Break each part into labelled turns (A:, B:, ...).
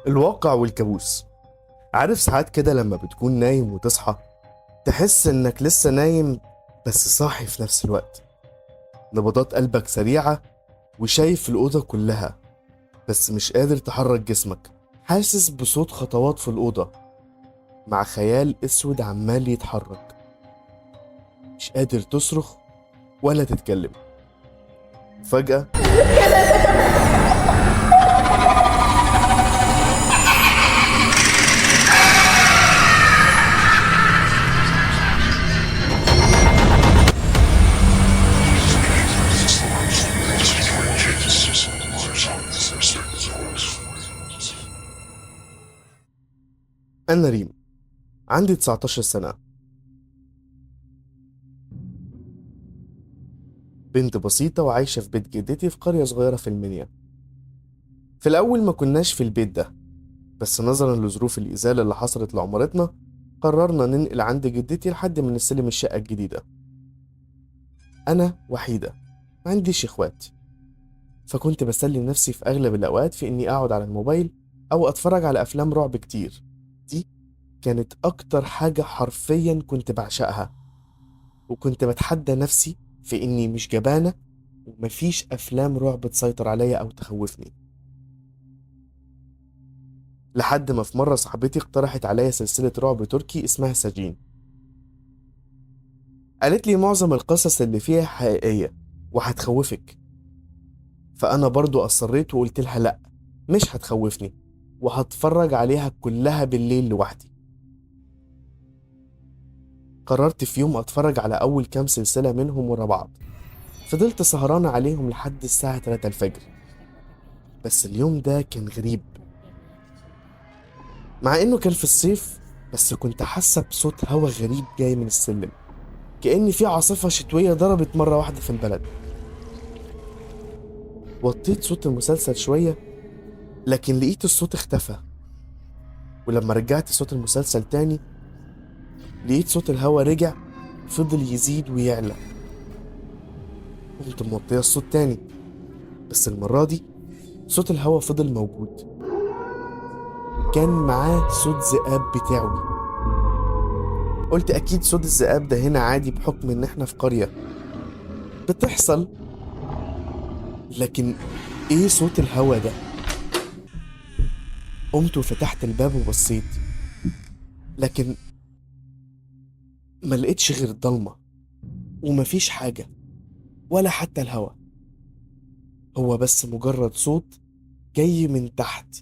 A: الواقع والكابوس. عارف ساعات كده لما بتكون نايم وتصحى تحس انك لسه نايم بس صاحي في نفس الوقت. نبضات قلبك سريعة وشايف الأوضة كلها بس مش قادر تحرك جسمك. حاسس بصوت خطوات في الأوضة مع خيال أسود عمال يتحرك. مش قادر تصرخ ولا تتكلم. فجأة أنا ريم، عندي 19 سنة، بنت بسيطة وعايشة في بيت جدتي في قرية صغيرة في المنيا. في الأول ما كناش في البيت ده، بس نظرا لظروف الإزالة اللي حصلت لعمارتنا قررنا ننقل عند جدتي لحد ما نستلم الشقة الجديدة. أنا وحيدة، ما عنديش إخوات، فكنت بسلي نفسي في أغلب الأوقات في إني أقعد على الموبايل أو أتفرج على أفلام رعب كتير. دي كانت أكتر حاجة حرفيا كنت بعشقها، وكنت بتحدى نفسي في إني مش جبانة ومفيش أفلام رعب تسيطر عليا أو تخوفني. لحد ما في مرة صاحبتي اقترحت عليا سلسلة رعب تركي اسمها سجين. قالت لي معظم القصص اللي فيها حقيقية وهتخوفك، فأنا برضو أصريت وقلت لها لأ، مش هتخوفني وهتفرج عليها كلها بالليل لوحدي. قررت في يوم أتفرج على أول كام سلسلة منهم ورا بعض. فضلت سهرانة عليهم لحد الساعة 3 الفجر. بس اليوم ده كان غريب، مع إنه كان في الصيف، بس كنت حاسة بصوت هوا غريب جاي من السلم، كأن في عاصفة شتوية ضربت مرة واحدة في البلد. وطيت صوت المسلسل شوية لكن لقيت الصوت اختفى. ولما رجعت صوت المسلسل تاني لقيت صوت الهوا رجع، فضل يزيد ويعلى. قمت موطية الصوت تاني، بس المرة دي صوت الهوا فضل موجود، كان معاه صوت ذئاب بتاعي. قلت أكيد صوت الذئاب ده هنا عادي بحكم إن إحنا في قرية بتحصل، لكن إيه صوت الهوا ده؟ قمت وفتحت الباب وبصيت، لكن ما لقيتش غير الضلمة ومفيش حاجة ولا حتى الهوا. هو بس مجرد صوت جاي من تحت،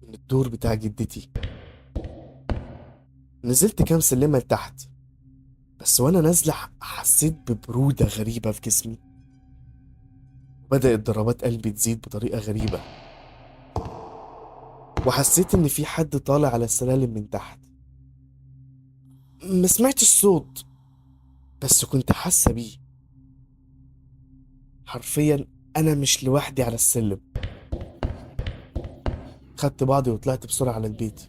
A: من الدور بتاع جدتي. نزلت كام سلمة لتحت، بس وانا نازلة حسيت ببرودة غريبة في جسمي. بدأت ضربات قلبي تزيد بطريقة غريبة، وحسيت ان في حد طالع على السلالم من تحت. ما سمعتش الصوت بس كنت حاسة بيه. حرفيا انا مش لوحدي على السلم. خدت بعضي وطلعت بسرعة على البيت،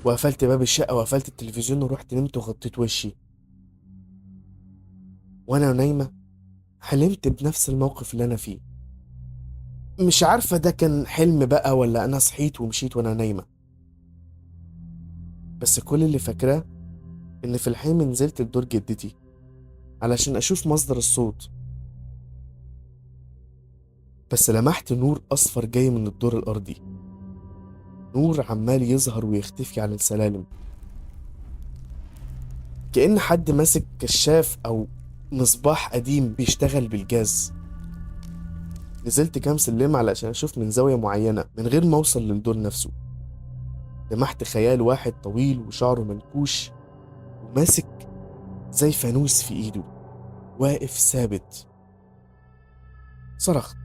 A: وقفلت باب الشقة وقفلت التلفزيون ورحت نمت وغطيت وشي. وانا نايمة حلمت بنفس الموقف اللي انا فيه. مش عارفة ده كان حلم بقى ولا انا صحيت ومشيت وانا نايمة، بس كل اللي فاكراه ان في الحلم نزلت لدور جدتي علشان اشوف مصدر الصوت. بس لمحت نور اصفر جاي من الدور الارضي، نور عمال يظهر ويختفي على السلالم، كأن حد ماسك كشاف او مصباح قديم بيشتغل بالجاز. نزلت كام سلمة علشان اشوف من زاوية معينة من غير ما اوصل للدور نفسه. لمحت خيال واحد طويل وشعره منكوش وماسك زي فانوس في ايده، واقف ثابت. صرخت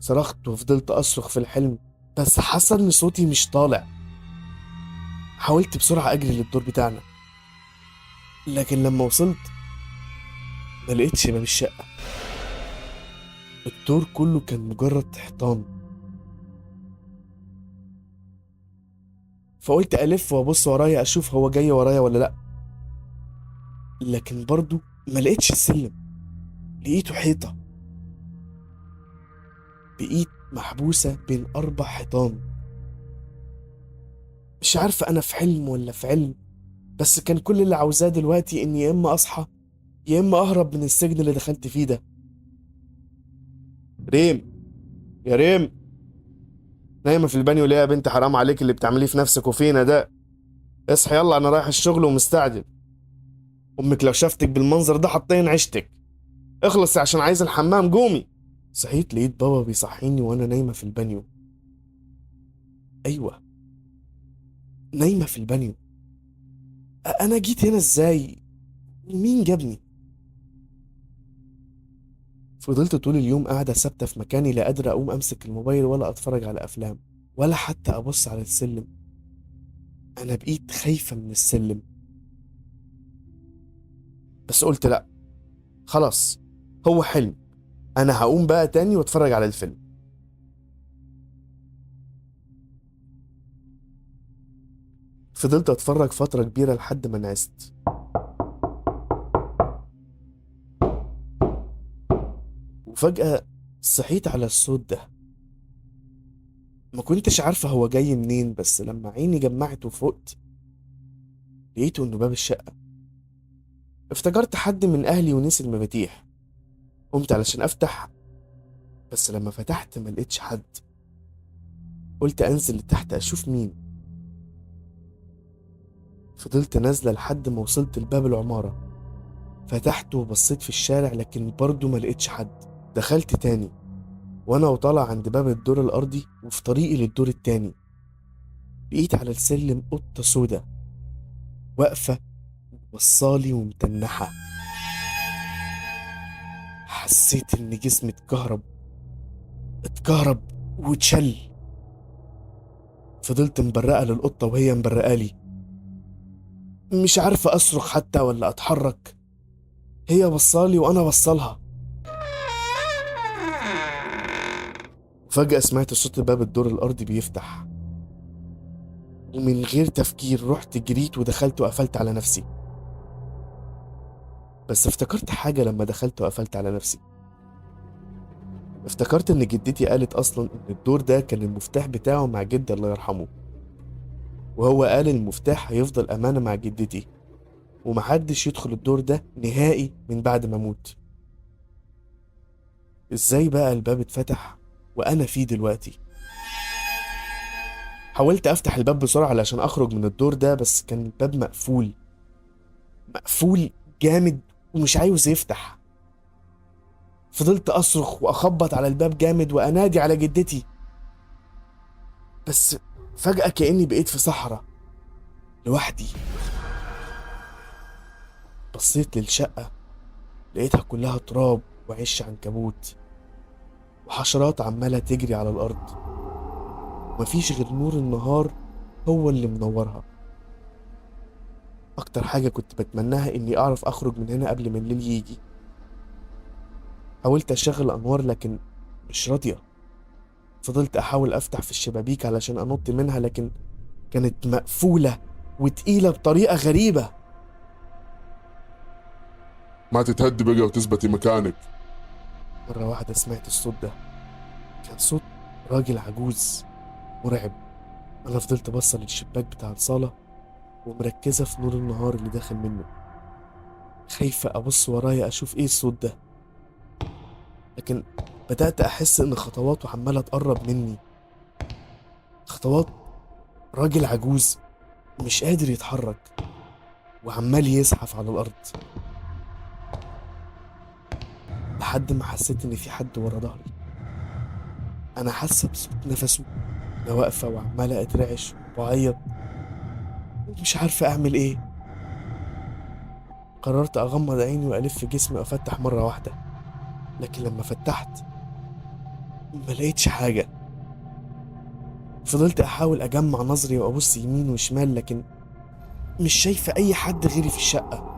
A: صرخت وفضلت اصرخ في الحلم، بس حاسه ان صوتي مش طالع. حاولت بسرعه اجري للدور بتاعنا، لكن لما وصلت ما لقيتش باب الشقه. الدور كله كان مجرد حيطان. فقلت الف وابص ورايا اشوف هو جاي ورايا ولا لا، لكن برضو ما لقيتش السلم، لقيته حيطه. بقيت محبوسة بين 4 حيطان. مش عارفة أنا في حلم ولا في علم، بس كان كل اللي عاوزاه دلوقتي إني يا إما أصحى يا إما أهرب من السجن اللي دخلت فيه ده. ريم، يا ريم، نايمة في البانيو ليه يا بنت؟ حرام عليك اللي بتعمليه في نفسك وفينا ده. اصحى يلا، أنا رايح الشغل ومستعجل. أمك لو شافتك بالمنظر ده حطين عيشتك. اخلصي عشان عايز الحمام، قومي. صحيت لقيت بابا بيصحيني وأنا نايمة في البانيو. أيوة، نايمة في البانيو. أنا جيت هنا إزاي؟ ومين جابني؟ فضلت طول اليوم قاعدة ثابتة في مكاني، لا قادرة أقوم أمسك الموبايل ولا أتفرج على أفلام ولا حتى أبص على السلم. أنا بقيت خايفة من السلم. بس قلت لأ، خلاص، هو حلم. أنا هقوم بقى تاني وأتفرج على الفيلم. فضلت أتفرج فترة كبيرة لحد ما نعست. وفجأة صحيت على الصوت ده. ما كنتش عارفة هو جاي منين، بس لما عيني جمعت وفقت لقيته إنه باب الشقة. افتكرت حد من أهلي ونسي المفاتيح. قمت علشان أفتح، بس لما فتحت ما لقيتش حد. قلت أنزل لتحت أشوف مين. فضلت نازلة لحد ما وصلت لباب العمارة. فتحته وبصيت في الشارع لكن برضه ما لقيتش حد. دخلت تاني، وأنا وطالع عند باب الدور الأرضي وفي طريقي للدور التاني لقيت على السلم قطة سودا واقفة وبصالي ومتنحة. حسيت إن جسمي اتكهرب واتشل. فضلت مبرقة للقطة وهي مبرقالي، مش عارفة أصرخ حتى ولا أتحرك. هي بصالي وأنا بصلها. فجأة سمعت صوت باب الدور الأرضي بيفتح، ومن غير تفكير رحت جريت ودخلت وقفلت على نفسي. بس افتكرت حاجة لما دخلت وقفلت على نفسي. افتكرت إن جدتي قالت أصلا إن الدور ده كان المفتاح بتاعه مع جدي الله يرحمه، وهو قال المفتاح هيفضل أمانة مع جدتي ومحدش يدخل الدور ده نهائي من بعد ما أموت. إزاي بقى الباب اتفتح وأنا فيه دلوقتي؟ حاولت أفتح الباب بسرعة علشان أخرج من الدور ده، بس كان الباب مقفول جامد ومش عاوز يفتح. فضلت أصرخ وأخبط على الباب جامد وأنادي على جدتي، بس فجأة كأني بقيت في صحراء لوحدي. بصيت للشقة لقيتها كلها تراب وعش عنكبوت وحشرات عمالة تجري على الأرض، ومفيش غير نور النهار هو اللي منورها. أكتر حاجة كنت بتمناها إني أعرف أخرج من هنا قبل ما الليل يجي. حاولت أشغل أنوار لكن مش راضية. فضلت أحاول أفتح في الشبابيك علشان أنط منها لكن كانت مقفولة وتقيلة بطريقة غريبة.
B: ما تتهدي بقى وتثبتي مكانك.
A: مرة واحدة سمعت الصوت ده، كان صوت راجل عجوز مرعب. أنا فضلت بصل للشباك بتاع الصالة ومركزة في نور النهار اللي داخل منه، خايفة أبص ورايا أشوف إيه الصوت ده. لكن بدأت أحس إن خطواته عمالة تقرب مني، خطوات راجل عجوز مش قادر يتحرك وعمال يزحف على الأرض، لحد ما حسيت إن في حد ورا ظهري. أنا حاسة بصوت نفسه. أنا واقفة وعمالة أترعش وأعيط ومش عارفة أعمل إيه. قررت أغمض عيني وألف جسمي وأفتح مرة واحدة، لكن لما فتحت ما لقيتش حاجة. فضلت أحاول أجمع نظري وأبص يمين وشمال لكن مش شايفة أي حد غيري في الشقة.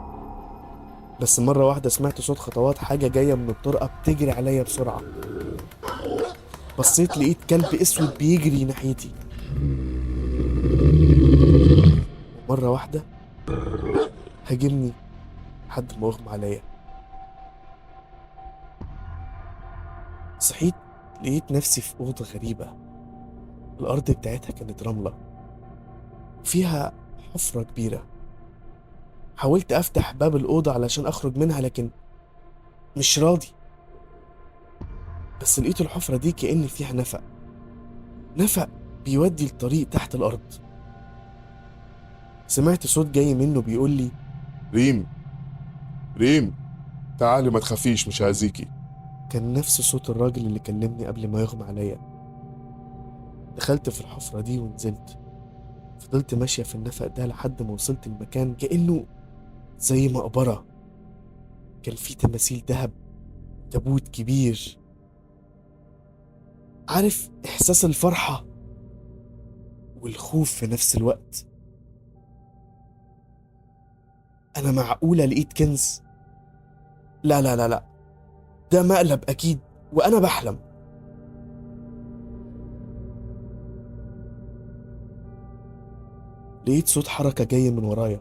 A: بس مرة واحدة سمعت صوت خطوات حاجة جاية من الطرقة بتجري عليا بسرعة. بصيت لقيت كلب أسود بيجري ناحيتي، ومرة واحدة هاجمني لحد ما أغمى عليا. صحيت لقيت نفسي في أوضة غريبة. الأرض بتاعتها كانت رملة وفيها حفرة كبيرة. حاولت أفتح باب الأوضة علشان أخرج منها لكن مش راضي. بس لقيت الحفرة دي كأن فيها نفق بيودي الطريق تحت الأرض. سمعت صوت جاي منه بيقول لي:
B: ريم، ريم، تعالي ما تخافيش، مش هأذيكي.
A: كان نفس صوت الراجل اللي كلمني قبل ما يغمى عليا. دخلت في الحفرة دي ونزلت. فضلت ماشية في النفق ده لحد ما وصلت المكان كأنه زي مقبرة. كان فيه تماثيل دهب، تابوت كبير. عارف إحساس الفرحة والخوف في نفس الوقت. أنا معقولة لقيت كنز؟ لا لا لا لا، ده مقلب أكيد وأنا بحلم. لقيت صوت حركة جاية من ورايا.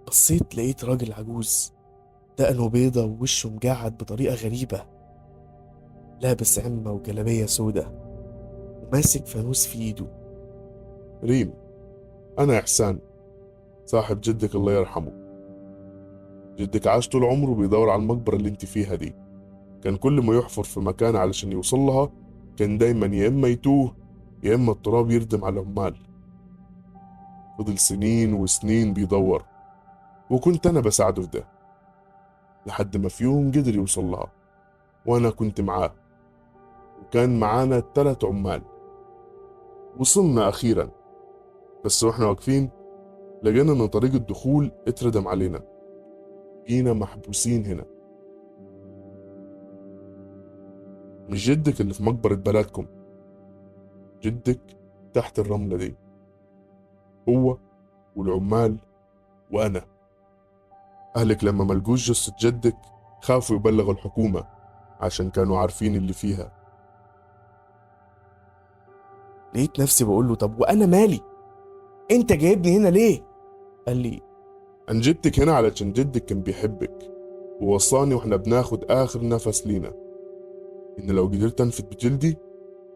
A: بصيت لقيت راجل عجوز، دقنه بيضة ووشه مجعد بطريقة غريبة، لابس عمة وجلابية سودة وماسك فانوس في ايده.
B: ريم، أنا إحسان، صاحب جدك الله يرحمه. جدك عاش طول عمره بيدور على المقبرة اللي انت فيها دي. كان كل ما يحفر في مكان علشان يوصل لها كان دايما يا إما يتوه يا إما التراب يردم على العمال. فضل سنين وسنين بيدور، وكنت أنا بساعده في ده لحد ما في يوم قدر يوصل لها، وأنا كنت معاه، وكان معانا 3 عمال. وصلنا أخيرا، بس وإحنا واقفين لقينا إن طريق الدخول اتردم علينا، جينا محبوسين هنا. مش جدك اللي في مقبرة بلدكم، جدك تحت الرملة دي، هو والعمال وأنا. أهلك لما ملقوش جثة جدك خافوا يبلغوا الحكومة عشان كانوا عارفين اللي فيها.
A: لقيت نفسي بقول له: طب وأنا مالي؟ أنت جايبني هنا ليه؟ قال لي:
B: أنا جبتك هنا علشان جدك كان بيحبك، ووصاني وإحنا بناخد آخر نفس لينا إن لو قدرت أنفد بجلدي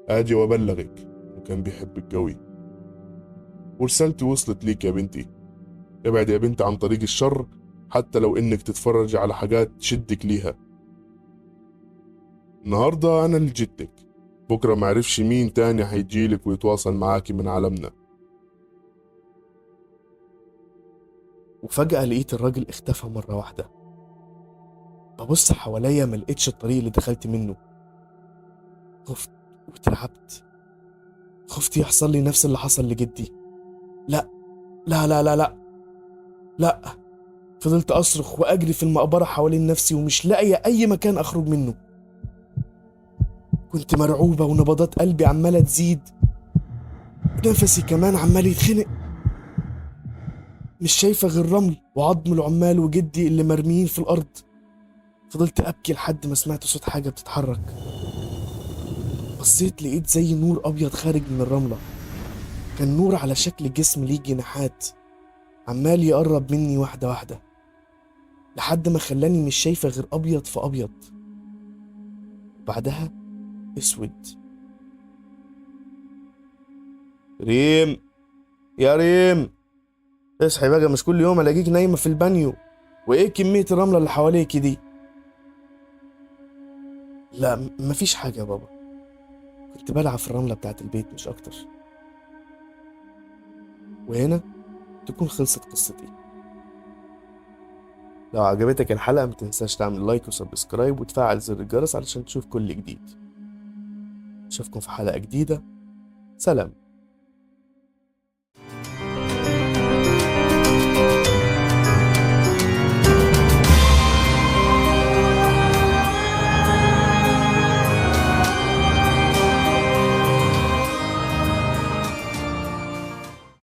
B: آجي وأبلغك إنه كان بيحبك قوي. ورسالتي وصلت ليك يا بنتي. ابعد يا بنت عن طريق الشر، حتى لو إنك تتفرج على حاجات تشدك ليها. النهاردة أنا اللي جدك، بكرة معرفش مين تاني هيجيلك ويتواصل معاكي من عالمنا.
A: وفجأة لقيت الراجل اختفى مرة واحدة. ببص حواليا ما لقيتش الطريق اللي دخلت منه. خفت واترعبت. خفت يحصل لي نفس اللي حصل لجدي. لا لا لا لا لا لا. فضلت أصرخ وأجري في المقبرة حوالين نفسي ومش لاقية أي مكان أخرج منه. كنت مرعوبة ونبضات قلبي عمالة تزيد، ونفسي كمان عمال يتخنق. مش شايفة غير رمل وعظم العمال وجدي اللي مرميين في الأرض. فضلت أبكي لحد ما سمعت صوت حاجة بتتحرك. بصيت لقيت زي نور أبيض خارج من الرملة. كان نور على شكل جسم ليه جناحات، عمال يقرب مني واحدة واحدة لحد ما خلاني مش شايفة غير أبيض في أبيض، وبعدها أسود. ريم، يا ريم، اصحي بقى، مش كل يوم الاقيك نايمة في البانيو. وايه كمية الرملة اللي حواليك دي؟ لا مفيش حاجة يا بابا، كنت بلعب في الرملة بتاعت البيت مش اكتر. وهنا تكون خلصت قصتي. لو عجبتك الحلقة متنساش تعمل لايك وسبسكرايب وتفعل زر الجرس علشان تشوف كل جديد. اشوفكم في حلقة جديدة. سلام.